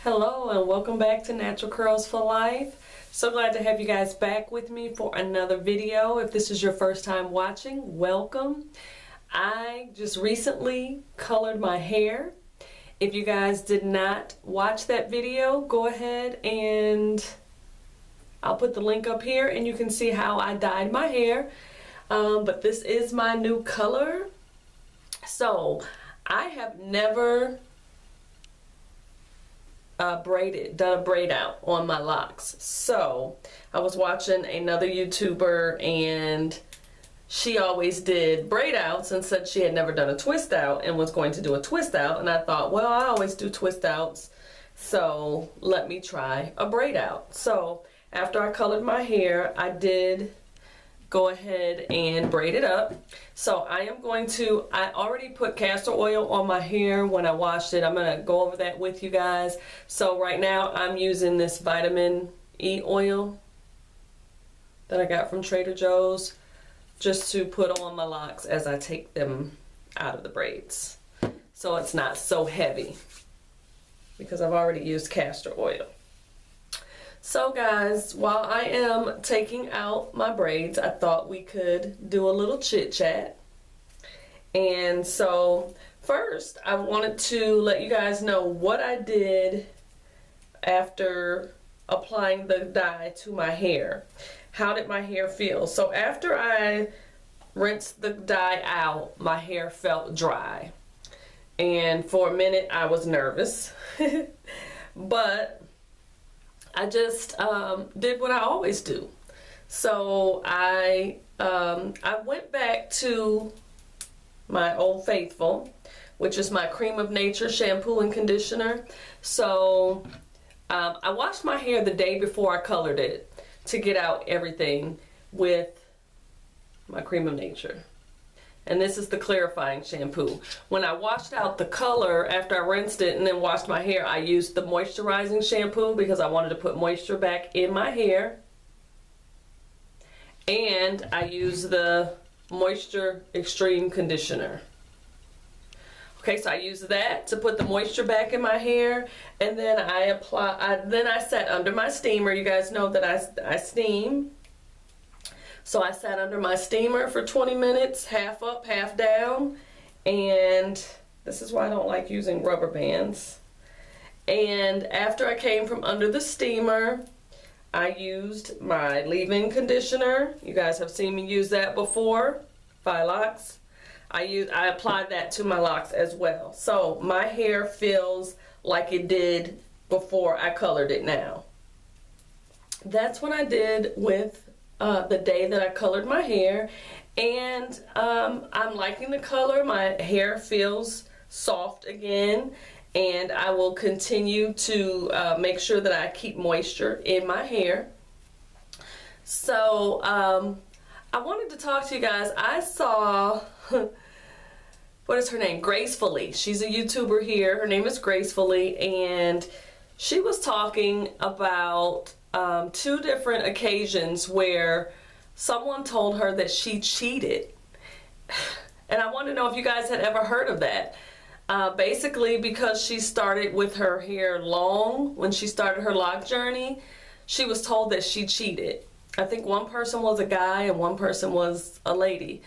Hello and welcome back to Natural Curls for Life. So glad to have you guys back with me for another video. If this is your first time watching, welcome. I just recently colored my hair. If you guys did not watch that video, go ahead and I'll put the link up here and you can see how I dyed my hair. But this is my new color. So I have never done a braid out on my locks. So I was watching another YouTuber and she always did braid outs and said she had never done a twist out and was going to do a twist out, and I thought, well, I always do twist outs, so let me try a braid out. So after I colored my hair, I did go ahead and braid it up. So I already put castor oil on my hair when I washed it. I'm gonna go over that with you guys. So right now I'm using this vitamin E oil that I got from Trader Joe's just to put on my locks as I take them out of the braids, so it's not so heavy because I've already used castor oil. So guys, while I am taking out my braids, I thought we could do a little chit chat. And so first I wanted to let you guys know what I did after applying the dye to my hair. How did my hair feel? So after I rinsed the dye out, my hair felt dry. And for a minute I was nervous. But I just did what I always do. So I went back to my Old Faithful, which is my Cream of Nature shampoo and conditioner. So I washed my hair the day before I colored it to get out everything with my Cream of Nature. And this is the clarifying shampoo. When I washed out the color after I rinsed it and then washed my hair, I used the moisturizing shampoo because I wanted to put moisture back in my hair. And I used the Moisture Extreme Conditioner. Okay, so I used that to put the moisture back in my hair, and then I sat under my steamer. You guys know that I steam. So I sat under my steamer for 20 minutes, half up, half down, and this is why I don't like using rubber bands. And after I came from under the steamer, I used my leave-in conditioner. You guys have seen me use that before, Locks. I applied that to my locks as well. So my hair feels like it did before I colored it now. That's what I did with the day that I colored my hair, and I'm liking the color. My hair feels soft again, and I will continue to make sure that I keep moisture in my hair. So I wanted to talk to you guys. I saw what is her name? Gracefully. She's a YouTuber here. Her name is Gracefully, and she was talking about two different occasions where someone told her that she cheated. And I want to know if you guys had ever heard of that. Basically, because she started with her hair long when she started her lock journey, she was told that she cheated. I think one person was a guy and one person was a lady.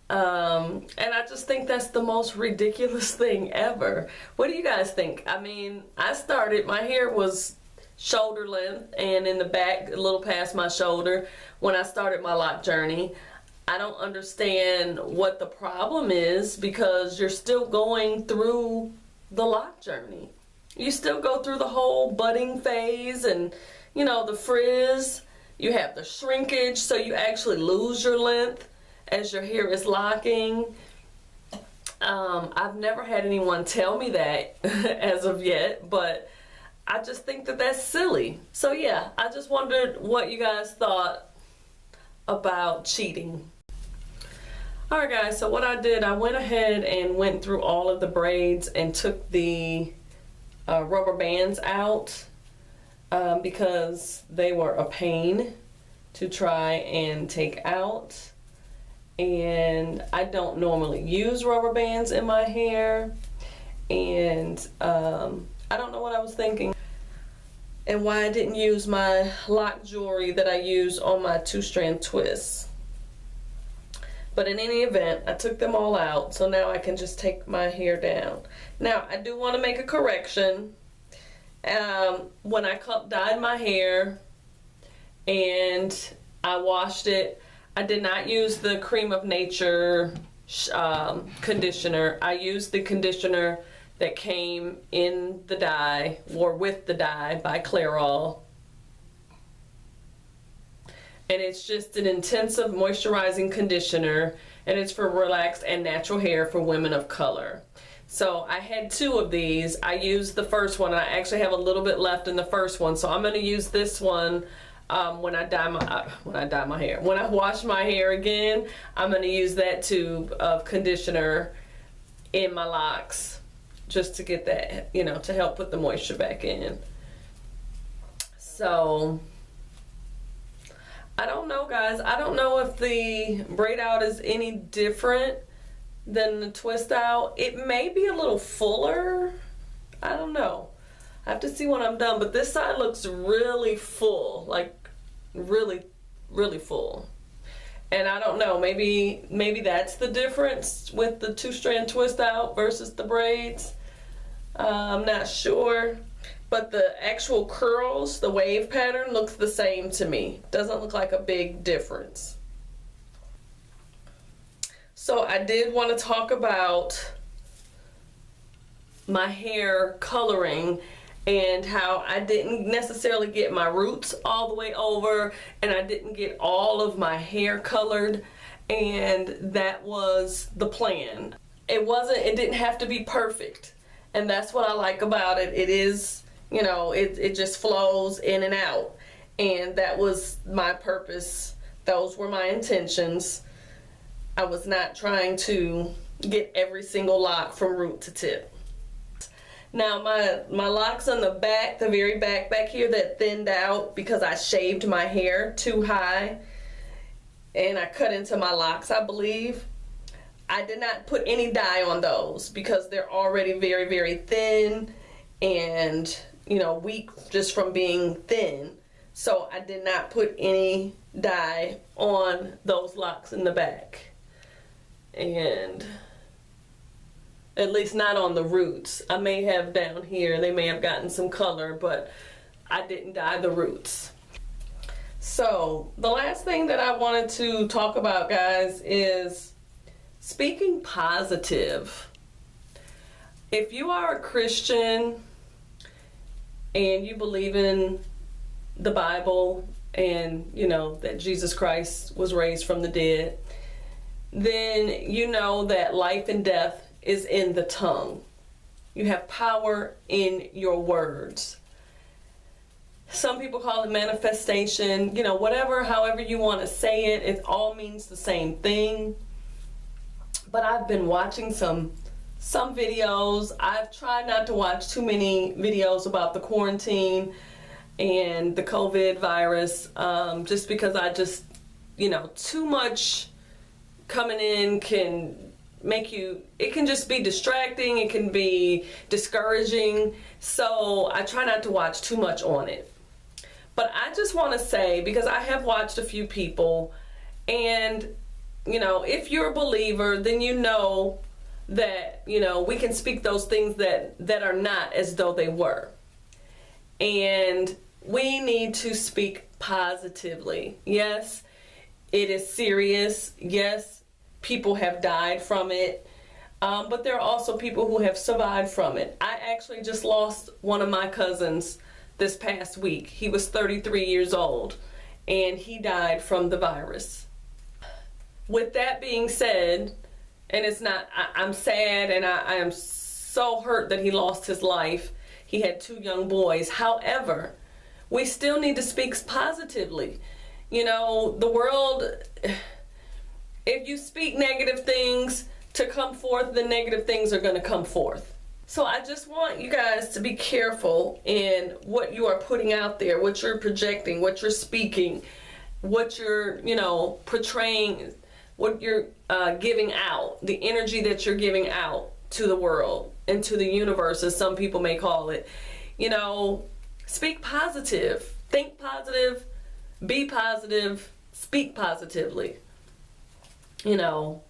And I just think that's the most ridiculous thing ever. What do you guys think? I mean, my hair was shoulder length and in the back a little past my shoulder when I started my lock journey. I don't understand what the problem is, because you're still going through the lock journey. You still go through the whole budding phase and, you know, the frizz. You have the shrinkage, so you actually lose your length as your hair is locking. I've never had anyone tell me that as of yet, but I just think that that's silly. So yeah, I just wondered what you guys thought about cheating. Alright guys, so what I did, I went ahead and went through all of the braids and took the rubber bands out because they were a pain to try and take out. And I don't normally use rubber bands in my hair, and I don't know what I was thinking. and why I didn't use my lock jewelry that I used on my 2-strand twists. But in any event, I took them all out, so now I can just take my hair down. Now, I do want to make a correction. When I dyed my hair and I washed it, I did not use the Cream of Nature conditioner. I used the conditioner that came in the dye, or with the dye, by Clairol. And it's just an intensive moisturizing conditioner, and it's for relaxed and natural hair for women of color. So I had 2 of these. I used the first one, and I actually have a little bit left in the first one, so I'm going to use this one when I wash my hair again. I'm going to use that tube of conditioner in my locks, just to get that, you know, to help put the moisture back in. So I don't know, guys. I don't know if the braid out is any different than the twist out. It may be a little fuller. I don't know. I have to see when I'm done, but this side looks really full, like really, really full. And I don't know, maybe that's the difference with the 2-strand twist out versus the braids. I'm not sure, but the actual curls, the wave pattern, looks the same to me. Doesn't look like a big difference. So I did want to talk about my hair coloring and how I didn't necessarily get my roots all the way over, and I didn't get all of my hair colored, and that was the plan. It didn't have to be perfect, and that's what I like about it. It is, you know, it just flows in and out, and that was my purpose. Those were my intentions. I was not trying to get every single lock from root to tip. Now my locks on the back, the very back here, that thinned out because I shaved my hair too high and I cut into my locks, I believe. I did not put any dye on those because they're already very, very thin and, you know, weak just from being thin. So I did not put any dye on those locks in the back. And at least not on the roots. I may have down here, they may have gotten some color, but I didn't dye the roots. So the last thing that I wanted to talk about, guys, is speaking positive. If you are a Christian and you believe in the Bible and you know that Jesus Christ was raised from the dead, then you know that life and death is in the tongue. You have power in your words. Some people call it manifestation, you know, whatever, however you want to say it, it all means the same thing. But I've been watching some videos. I've tried not to watch too many videos about the quarantine and the COVID virus, just because I just, you know, too much coming in can make you, it can just be distracting, it can be discouraging, so I try not to watch too much on it. But I just want to say, because I have watched a few people, and you know, if you're a believer, then you know that, you know, we can speak those things that are not as though they were. And we need to speak positively. Yes, it is serious. Yes, people have died from it. But there are also people who have survived from it. I actually just lost one of my cousins this past week. He was 33 years old and he died from the virus. With that being said, and it's not, I'm sad and I am so hurt that he lost his life. He had 2 young boys. However, we still need to speak positively. You know, the world, if you speak negative things to come forth, the negative things are going to come forth. So I just want you guys to be careful in what you are putting out there, what you're projecting, what you're speaking, what you're, you know, portraying, what you're giving out, the energy that you're giving out to the world and to the universe, as some people may call it. You know, speak positive, think positive, be positive, speak positively, you know,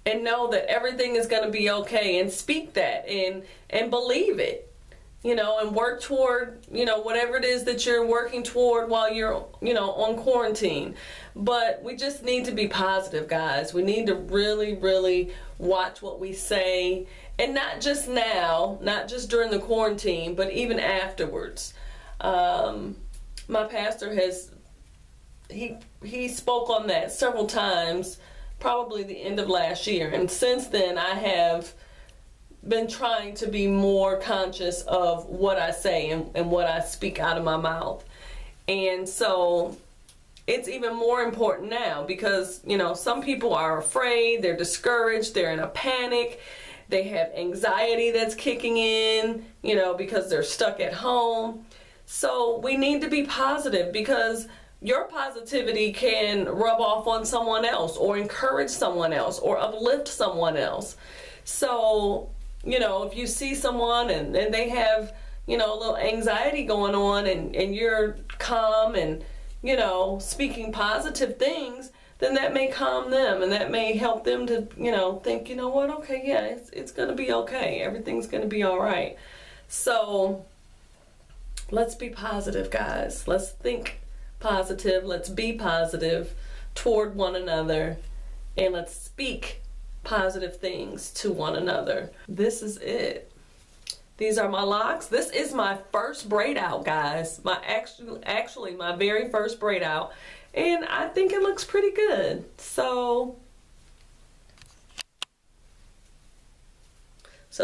and know that everything is going to be okay, and speak that and believe it, you know, and work toward, you know, whatever it is that you're working toward while you're, you know, on quarantine. But we just need to be positive, guys. We need to really, really watch what we say, and not just now, not just during the quarantine, but even afterwards. My pastor has, he spoke on that several times, probably the end of last year, and since then I have been trying to be more conscious of what I say and what I speak out of my mouth. And so it's even more important now because, you know, some people are afraid, they're discouraged, they're in a panic, they have anxiety that's kicking in, you know, because they're stuck at home. So we need to be positive, because your positivity can rub off on someone else, or encourage someone else, or uplift someone else. So, you know, if you see someone and they have, you know, a little anxiety going on, and you're calm and, you know, speaking positive things, then that may calm them, and that may help them to, you know, think, you know what, okay, yeah, it's going to be okay. Everything's going to be all right. So let's be positive, guys. Let's think positive. Let's be positive toward one another, and let's speak positive things to one another. This is it. These are my locks. This is my first braid out, guys. Actually my very first braid out, and I think it looks pretty good. So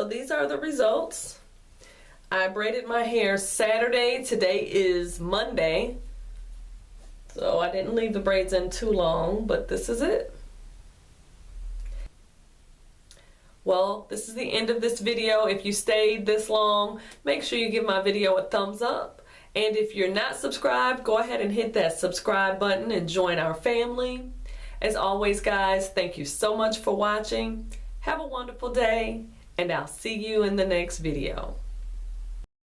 these are the results. I braided my hair Saturday. Today is Monday. So I didn't leave the braids in too long, but this is it. Well, this is the end of this video. If you stayed this long, make sure you give my video a thumbs up. And if you're not subscribed, go ahead and hit that subscribe button and join our family. As always, guys, thank you so much for watching. Have a wonderful day, and I'll see you in the next video.